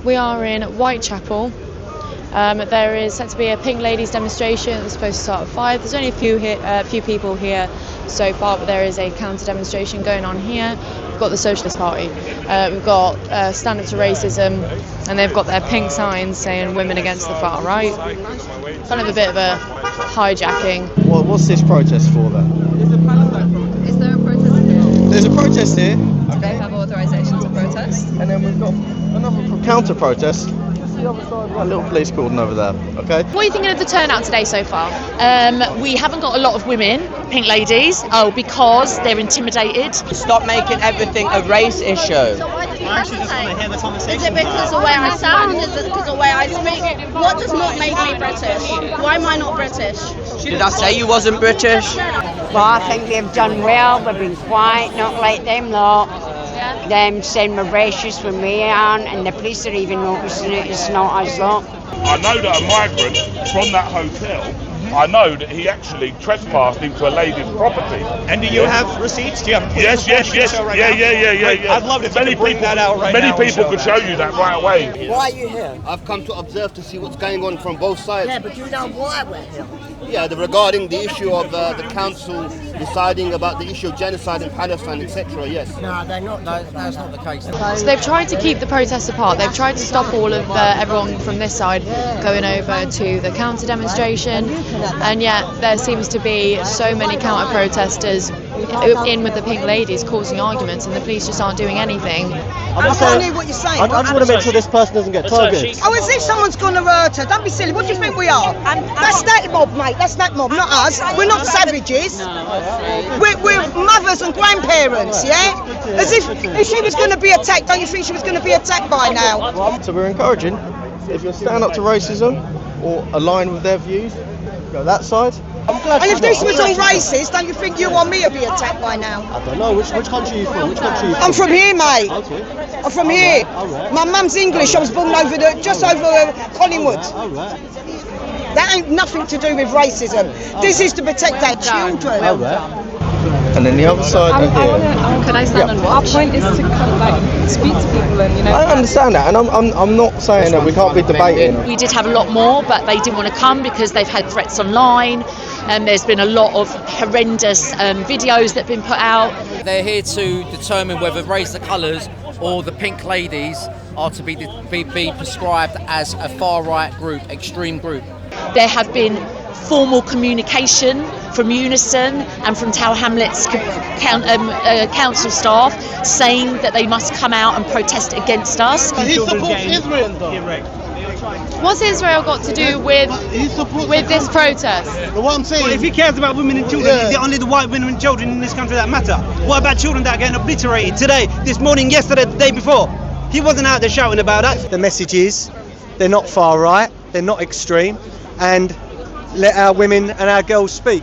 We are in Whitechapel. There is set to be a Pink Ladies demonstration. It's supposed to start at 5. There's only a few people here so far, but there is a counter demonstration going on here. We've got the Socialist Party. We've got Stand Up to Racism, and they've got their pink signs saying "Women Against the Far Right." Kind of a bit of a hijacking. What's this protest for then? Is there a protest here? There's a protest here. Do they have authorization to protest? And then we've got another counter protest. The other side, a little police cordon over there, okay? What are you thinking of the turnout today so far? We haven't got a lot of women, Pink Ladies, because they're intimidated. Stop making everything a race issue. I actually just want to hear the conversation. Is it because of the way I sound? Is it because of the way I speak? What does not make me British? Why am I not British? Did I say you wasn't British? Well, I think they've done well. They've been quiet, not like them lot. Them saying we're racist when we aren't, and the police are even noticing it. It's not us lot. I know that a migrant from that hotel, I know that he actually trespassed into a lady's property. And do you have receipts? Do you have Yes. Right Yeah. I'd love if you could bring that out right now. Many people could show you that right away. Why are you here? I've come to observe to see what's going on from both sides. Yeah, but you know why we're here. Yeah, regarding the issue of the council deciding about the issue of genocide in Palestine, etc. Yes. No, they're not. No, that's not the case. So they've tried to keep the protests apart. They've tried to stop all of everyone from this side going over to the counter demonstration, and yet there seems to be so many counter protesters in with the Pink Ladies causing arguments, and the police just aren't doing anything. I just want to make sure this person doesn't get targeted. Oh, as if someone's going to hurt her. Don't be silly. What do you think we are? That's that mob, mate. That's that mob, not us. We're not savages. We're mothers and grandparents, yeah? As if she was going to be attacked, don't you think she was going to be attacked by now? So we're encouraging, if you stand up to racism or align with their views, go that side. And if this was all racist, don't you think you or me would be attacked by now? I don't know. Which country are you from? I'm from here, mate. Okay. I'm from here. Right. My mum's English. I was born just over Collingwood. Right. That ain't nothing to do with racism. This is to protect our children. And then the other side of here. Can I stand and watch? Our point is to kind of like speak to people and, you know. I understand that, and I'm not saying that we can't be debating. We did have a lot more, but they didn't want to come because they've had threats online, and there's been a lot of horrendous videos that have been put out. They're here to determine whether Raise the Colours or the Pink Ladies are to be prescribed as a far-right group, extreme group. There have been formal communication from Unison and from Tower Hamlets Council staff saying that they must come out and protest against us. He supports Israel, though. What's Israel got to do with this protest? What I'm saying. Well, if he cares about women and children, it's only the white women and children in this country that matter. What about children that are getting obliterated today, this morning, yesterday, the day before? He wasn't out there shouting about that. The message is, they're not far right, they're not extreme, and let our women and our girls speak.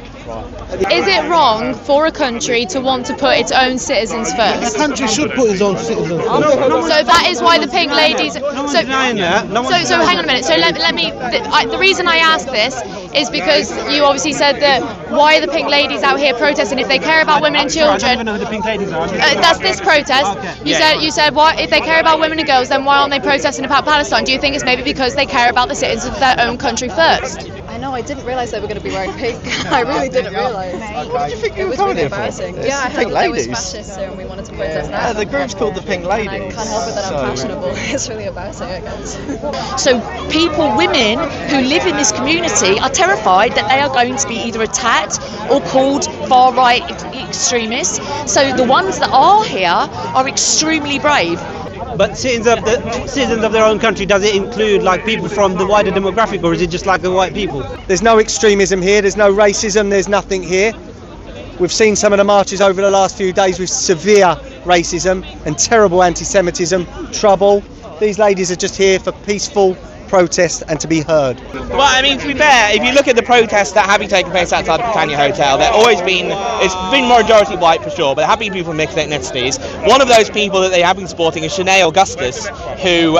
Is it wrong for a country to want to put its own citizens first? The country should put its own citizens first. So that is why the Pink Ladies. No one's denying that. So hang on a minute. So let me. The reason I asked this is because you obviously said that why are the Pink Ladies out here protesting if they care about women and children? I don't even know who the Pink Ladies are. That's this protest. Okay. You said why if they care about women and girls, then why aren't they protesting about Palestine? Do you think it's maybe because they care about the citizens of their own country first? I know, I didn't realise they were going to be wearing pink. I really didn't realise. What did you think It was really embarrassing. Yeah, I heard Pink that there was Ladies. fascists here and we wanted to protest that. The group's called the Pink Ladies. And I can't help it that I'm fashionable. It's really embarrassing, I guess. So women who live in this community are terrified that they are going to be either attacked or called far-right extremists. So the ones that are here are extremely brave. But citizens of their own country, does it include like people from the wider demographic, or is it just like the white people? There's no extremism here, there's no racism, there's nothing here. We've seen some of the marches over the last few days with severe racism and terrible anti-Semitism, trouble. These ladies are just here for peaceful protest and to be heard. Well, I mean, to be fair, if you look at the protests that have been taking place outside the Britannia Hotel, it's been majority white for sure, but there have been people from mixed ethnicities. One of those people that they have been supporting is Shanae Augustus, who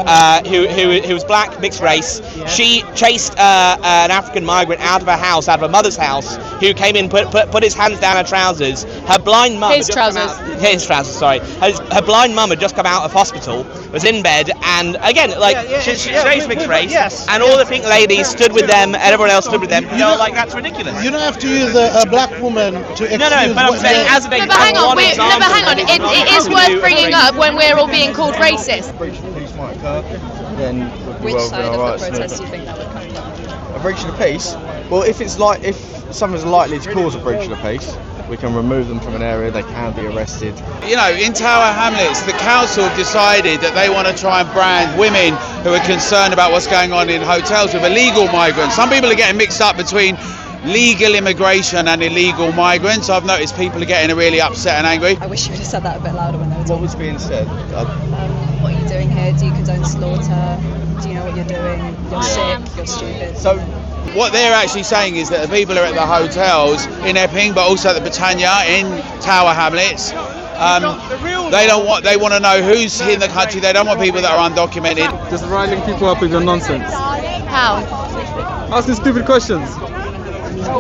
was black, mixed race. She chased an African migrant out of her house, out of her mother's house, who came in, put his hands down her trousers. Her blind mum. His trousers. His trousers. Sorry. Her blind mum had just come out of hospital, was in bed, and again, she's mixed race, and all the pink ladies stood with them, and everyone else stood with them. You know, that's ridiculous. You don't have to use a black woman to excuse. No, but I'm saying as an example. Hang on. It is worth bringing up when we're all being called racist. Then Which side of the protest do you think that would come from? a breach of the peace. Well, if someone's likely to cause a breach of the peace, we can remove them from an area. They can be arrested. You know, in Tower Hamlets, the council decided that they want to try and brand women who are concerned about what's going on in hotels with illegal migrants. Some people are getting mixed up between legal immigration and illegal migrants. I've noticed people are getting really upset and angry. I wish you would have said that a bit louder when they were talking. What was being said? What are you doing here? Do you condone slaughter? Do you know what you're doing? You're sick, you're stupid. So what they're actually saying is that the people are at the hotels in Epping, but also at the Britannia in Tower Hamlets. They want to know who's in the country. They don't want people that are undocumented. Just riling people up with your nonsense. How? Asking stupid questions.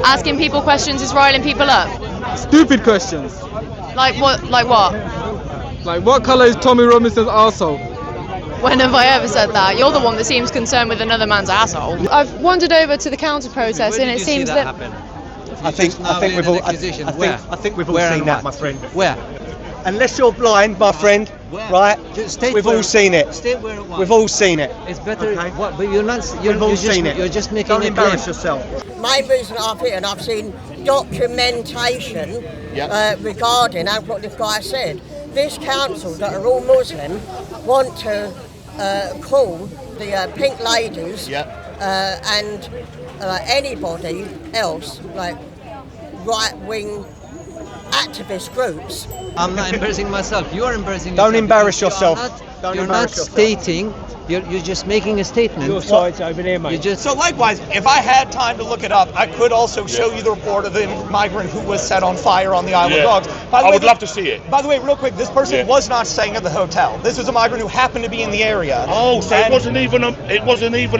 Asking people questions is riling people up. Stupid questions. Like what? Like what? Like what colour is Tommy Robinson's arsehole? When have I ever said that? You're the one that seems concerned with another man's asshole. I've wandered over to the counter protest, and it seems that. I think we've all seen that, my friend. Where? Unless you're blind, my friend, right? We've all seen it. We've all seen it. It's better. Okay. But you're not. We've all seen it. You're just making. Don't embarrass yourself. Main reason I've here, and I've seen documentation regarding what this guy said. This council that are all Muslim want to call the pink ladies and anybody else like right-wing activist groups. I'm not embarrassing myself. You are embarrassing. Don't embarrass yourself. You're not stating. You're just making a statement. Your side's over there, mate. So likewise, if I had time to look it up, I could also show you the report of the migrant who was set on fire on the Isle of Dogs. I would love to see it. By the way, real quick, this person was not staying at the hotel. This was a migrant who happened to be in the area. Oh, so it wasn't even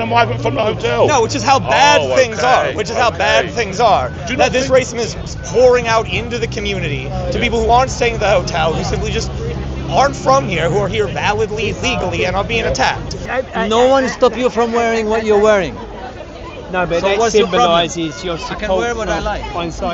a migrant from the hotel. No, which is how bad things are. Which is how bad things are. That this racism is pouring out into the community to people who aren't staying at the hotel, who simply just aren't from here, who are here validly, legally, and are being attacked. No one stop you from wearing what you're wearing. No, but So that what's your problem? symbolises your support. I can wear what I like.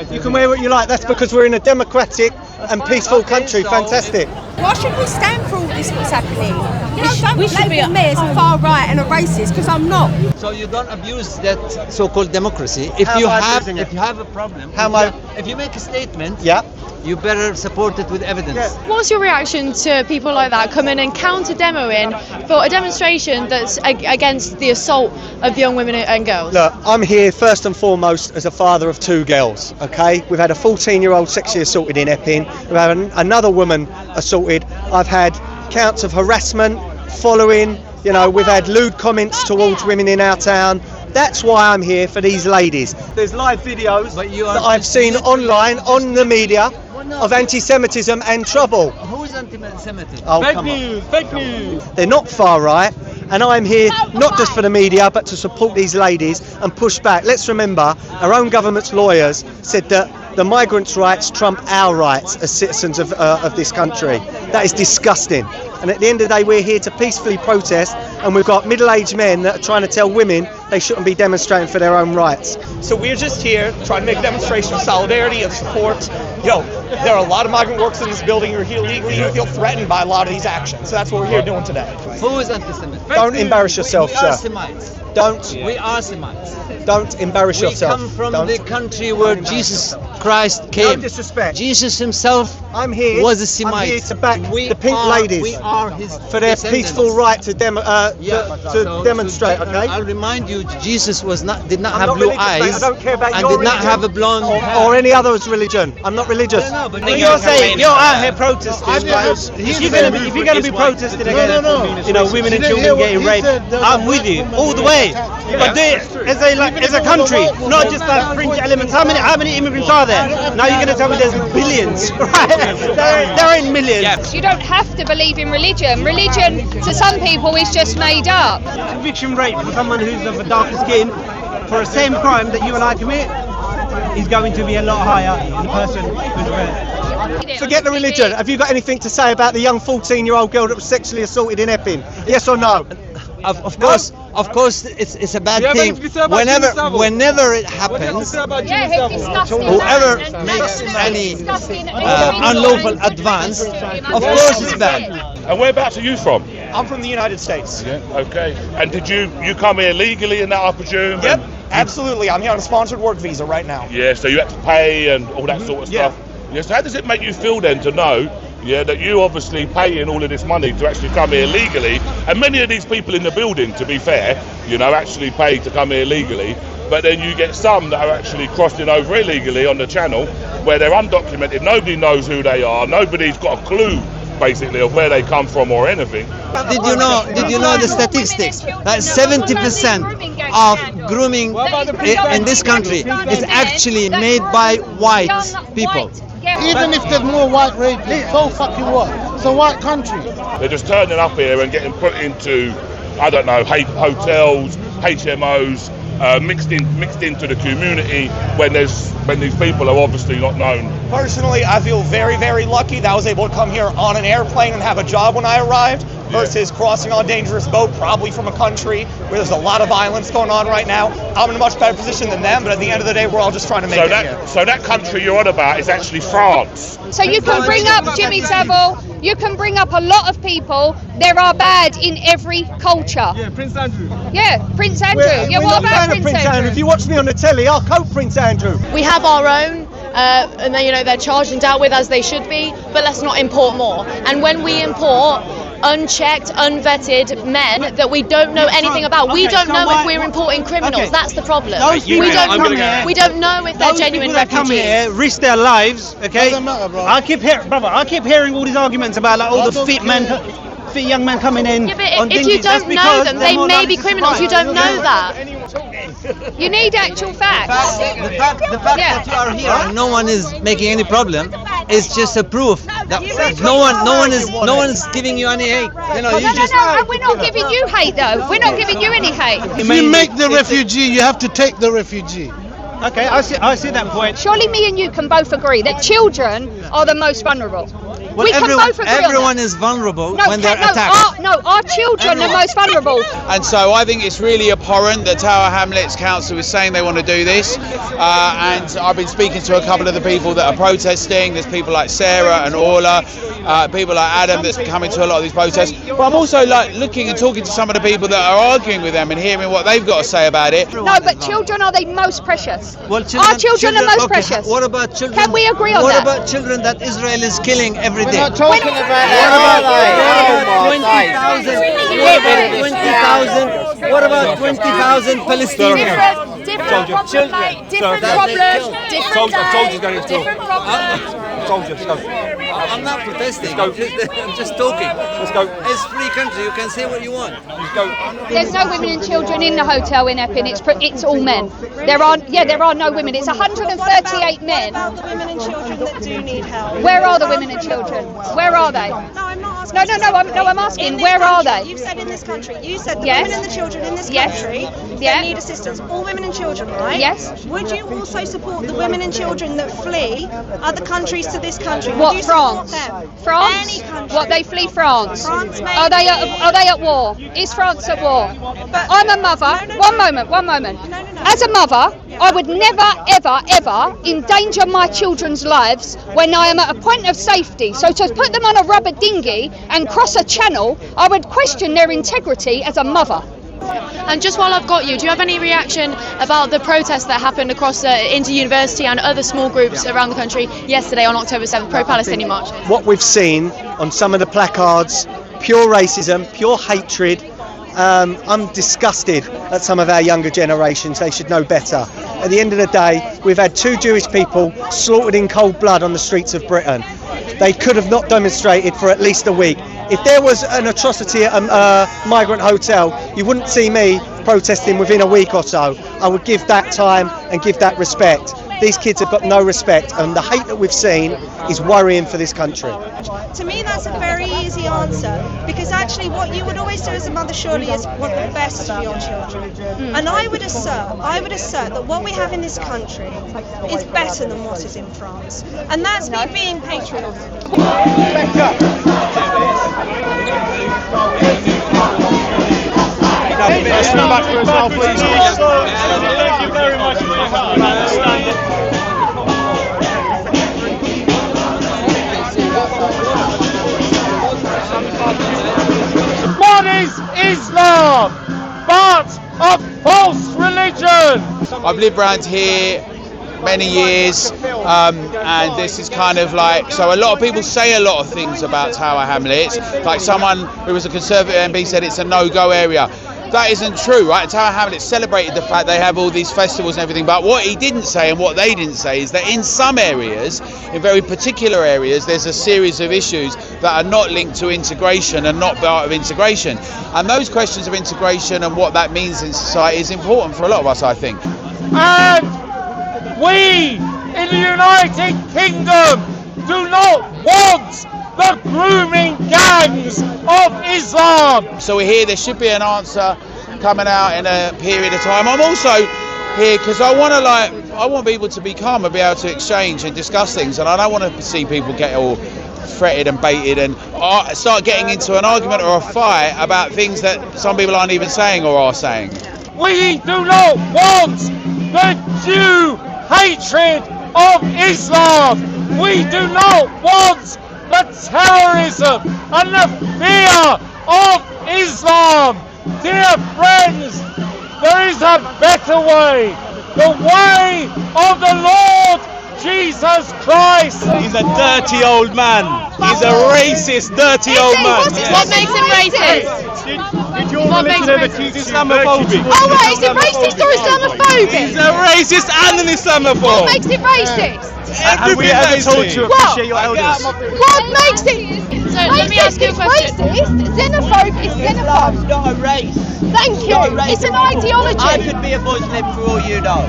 You can wear what you like. That's because we're in a democratic and peaceful country. Fantastic. Why should we stand for all this what's happening? You know, don't label me as a far right and a racist, because I'm not. So you don't abuse that so-called democracy. If you have a problem, if you make a statement, you better support it with evidence. What's your reaction to people like that coming and counter-demoing for a demonstration that's against the assault of young women and girls? Look, I'm here first and foremost as a father of two girls, okay? We've had a 14-year-old sexually assaulted in Epping. We've had another woman assaulted. I've had counts of harassment, following, we've had lewd comments towards women in our town. That's why I'm here, for these ladies. There's live videos that I've seen online, on the media, of anti-Semitism and trouble. Who is anti-Semitism? Oh, fake news. They're not far right, and I'm here not just for the media, but to support these ladies and push back. Let's remember, our own government's lawyers said that the migrants' rights trump our rights as citizens of this country. That is disgusting. And at the end of the day, we're here to peacefully protest, and we've got middle-aged men that are trying to tell women they shouldn't be demonstrating for their own rights. So we're just here trying to make a demonstration of solidarity, of support. There are a lot of migrant workers in this building who are here legally who feel threatened by a lot of these actions. So that's what we're here doing today. Who is anti-Semitic? Don't embarrass yourself, sir. We are Semites. We are Semites. Don't embarrass yourself. We come from the country where Jesus Christ came. No disrespect. Jesus himself was a Semite. I'm here to back the pink ladies. We are his for their descendants. peaceful right to demonstrate. Okay. I'll remind you, Jesus did not have blue eyes. I don't care about and your did not have a blonde or any other religion. I'm not religious. But you're saying you're out here protesting. If you're going to be protesting against, women and children getting raped, I'm with you all the way. But as a country, not just like fringe elements. How many immigrants are there? Now you're going to tell me there's billions, right? There ain't millions. You don't have to believe in religion. Religion, to some people, is just made up. Conviction rate for someone who's of a darker skin for the same crime that you and I commit is going to be a lot higher than the person who's red. Forget the religion. Have you got anything to say about the young 14-year-old girl that was sexually assaulted in Epping? Yes or no? Of course, it's a bad thing. Whenever it happens, whoever makes any unlawful advance, of course it's bad. And whereabouts are you from? I'm from the United States. Yeah. Okay. And did you come here legally and that, I presume? Yep. Absolutely. I'm here on a sponsored work visa right now. Yeah. So you had to pay and all that sort of stuff. Yeah. So how does it make you feel then to know, that you obviously paying all of this money to actually come here legally, and many of these people in the building, to be fair, actually pay to come here legally, but then you get some that are actually crossing over illegally on the channel where they're undocumented, nobody knows who they are, nobody's got a clue basically of where they come from or anything. Did you know the statistics? That 70% of grooming in this country is actually made by white people. Even if there's more white rapists, so fucking what? It's a white country. They're just turning up here and getting put into, I don't know, hotels, HMOs, mixed into the community when these people are obviously not known. Personally, I feel very, very lucky that I was able to come here on an airplane and have a job when I arrived, versus crossing on a dangerous boat, probably from a country where there's a lot of violence going on right now. I'm in a much better position than them, but at the end of the day, we're all just trying to make it here. So that country you're on about is actually France. So you can bring up Jimmy Savile, you can bring up a lot of people. There are bad in every culture. Yeah, Prince Andrew. Yeah, Prince Andrew. What about Prince Andrew? If you watch me on the telly, I'll cope Prince Andrew. We have our own, and they're charged and dealt with as they should be, but let's not import more. And when we import unchecked, unvetted men that we don't know anything about, we don't know if we're importing criminals. That's the problem. We don't know if they're genuine refugees. Come here, risk their lives. Okay. I keep hearing all these arguments about all the fit young men coming in. Yeah, but if you don't know them, they may be criminals. You don't know that. You need actual facts. The fact that you are here and no one is making any problem is just a proof that no one is giving you any hate. No, we're not giving you hate though. We're not giving you any hate. If you make the refugee, you have to take the refugee. Okay, I see that point. Surely me and you can both agree that children are the most vulnerable. Well, we can both agree everyone on that. is vulnerable when they're attacked. Our children are most vulnerable. And so I think it's really abhorrent that Tower Hamlets Council is saying they want to do this. And I've been speaking to a couple of the people that are protesting. There's people like Sarah and Orla, people like Adam that's coming to a lot of these protests. But I'm also looking and talking to some of the people that are arguing with them and hearing what they've got to say about it. No, but children are the most precious. Well, our children are most precious. What about children? Can we agree on What that? about children that Israel is killing every day? We're not talking What about 20,000 Palestinians? Different problem. Different I'm not protesting. I'm just talking. Let's go. It's free country. You can say what you want. There's no women and children in the hotel in Epping. It's all men. There are no women. It's 138 men. What about the women and children that do need help? Where are the women and children? Where are they? No, I'm not asking. I'm asking. Where are they? You've said in this country. You said the Yes. women and the children in this Yes. country Yeah. that need assistance. All women and children, right? Yes. Would you also support the women and children that flee other countries to this country? Would What, you support France? them? France? Any country. What, they flee France? France, maybe. Are they at war? Is France at war? I'm a mother. One moment. As a mother, I would never, ever endanger my children's lives when I am at a point of safety. So to put them on a rubber dinghy and cross a channel, I would question their integrity as a mother. And just while I've got you, do you have any reaction about the protests that happened across inter-university and other small groups around the country yesterday on October 7th, pro-Palestinian march? What we've seen on some of the placards, pure racism, pure hatred. I'm disgusted at some of our younger generations. They should know better. At the end of the day, we've had 2 Jewish people slaughtered in cold blood on the streets of Britain. They could have not demonstrated for at least a week. If there was an atrocity at a migrant hotel, you wouldn't see me protesting within a week or so. I would give that time and give that respect. These kids have got no respect, and the hate that we've seen is worrying for this country. To me, that's a very easy answer, because actually what you would always do as a mother surely is want the best for your children. And I would assert that what we have in this country is better than what is in France. And that's me being patriotic. Stand back for us now, please. Thank you very much for your help. What is Islam but a false religion? I've lived around here many years, and this is kind of like, so a lot of people say a lot of things about Tower Hamlets, like someone who was a Conservative MP said it's a no-go area. That isn't true, right? Tower Hamlets celebrated the fact they have all these festivals and everything, but what he didn't say and what they didn't say is that in some areas, in very particular areas, there's a series of issues that are not linked to integration and not part of integration. And those questions of integration and what that means in society is important for a lot of us, I think. And we in the United Kingdom do not want the grooming gangs of Islam. So we're here, there should be an answer coming out in a period of time. I'm also here because I want people to be calm and be able to exchange and discuss things, and I don't want to see people get all fretted and baited and start getting into an argument or a fight about things that some people aren't even saying or are saying. We do not want the Jew hatred of Islam. We do not want the terrorism and the fear of Islam. Dear friends, there is a better way. The way of the Lord Jesus Christ. He's a dirty old man. He's a racist, dirty old man. What makes him racist? Did you all listen to the Islamophobic? Oh right, is it racist or Islamophobic? He's a racist and an Islamophobe. What makes it racist? Have we ever told you to appreciate your elders? What makes it? So let me ask you a question. Racist, xenophobe is xenophobe. It's not a race. Thank you. It's an ideology. I could be a Muslim for all you know.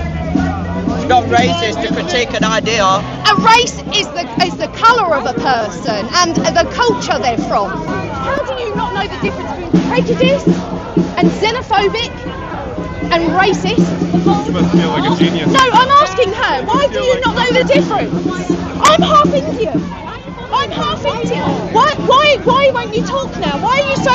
It's not racist to critique an idea. A race is the colour of a person and the culture they're from. How do you not know the difference between prejudice and xenophobic and racist? You must feel like a genius. No, I'm asking her. Why do you not know the difference? I'm half Indian. I'm half Indian. Why won't you talk now? Why are you so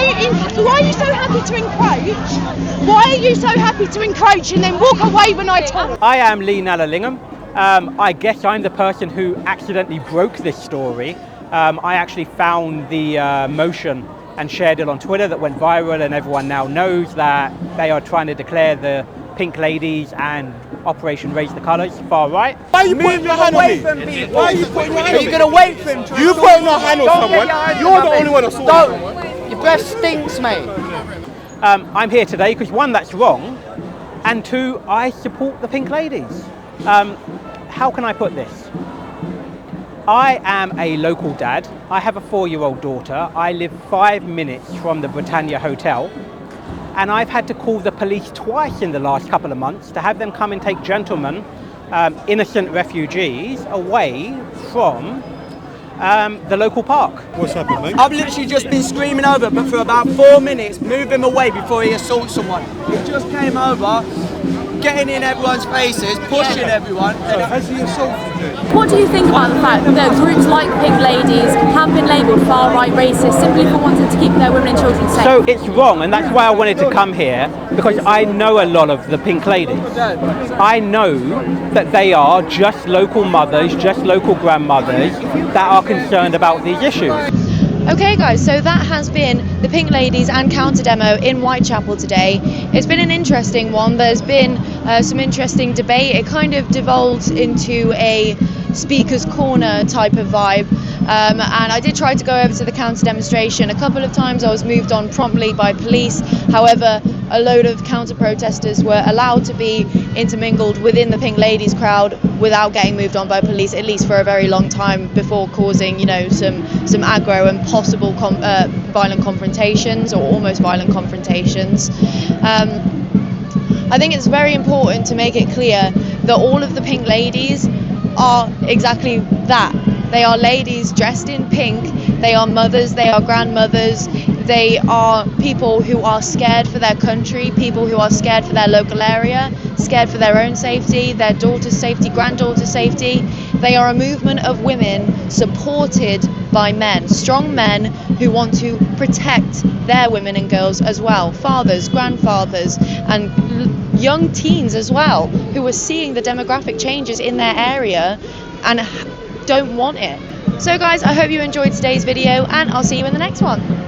happy to encroach? Why are you so happy to encroach and then walk away when I talk? I am Lee Nalalingham. I guess I'm the person who accidentally broke this story. I actually found the motion and shared it on Twitter that went viral, and everyone now knows that they are trying to declare the Pink Ladies and Operation Raise the Colours far right. Why are you putting your hand on me? Why are you putting your hand on me? Are you going to wait for him to You putting your hand on someone? You're the only one that saw it. Your breath stinks, mate. I'm here today because one, that's wrong, and two, I support the Pink Ladies. How can I put this? I am a local dad. I have a 4-year-old daughter. I live 5 minutes from the Britannia Hotel. And I've had to call the police twice in the last couple of months to have them come and take gentlemen, innocent refugees, away from the local park. What's happened, mate? I've literally just been screaming over, but for about 4 minutes, move him away before he assaults someone. He just came over, getting in everyone's faces, pushing everyone. Has he assaulted you? What do you think about the fact that groups like Pink Ladies have been labelled far-right racist simply for wanting to keep their women and children safe? So it's wrong, and that's why I wanted to come here, because I know a lot of the Pink Ladies. I know that they are just local mothers, just local grandmothers that are concerned about these issues. Okay guys, so that has been the Pink Ladies and Counter Demo in Whitechapel today. It's been an interesting one. There's been some interesting debate. It kind of devolved into a speaker's corner type of vibe. And I did try to go over to the counter demonstration a couple of times. I was moved on promptly by police. However, a load of counter protesters were allowed to be intermingled within the Pink Ladies crowd without getting moved on by police, at least for a very long time, before causing, you know, some aggro and possible violent confrontations, or almost violent confrontations. I think it's very important to make it clear that all of the pink ladies are exactly that. They are ladies dressed in pink, they are mothers, they are grandmothers, they are people who are scared for their country, people who are scared for their local area, scared for their own safety, their daughter's safety, granddaughter's safety. They are a movement of women supported by men, strong men who want to protect their women and girls as well, fathers, grandfathers, and young teens as well, who are seeing the demographic changes in their area and don't want it. So guys, I hope you enjoyed today's video, and I'll see you in the next one.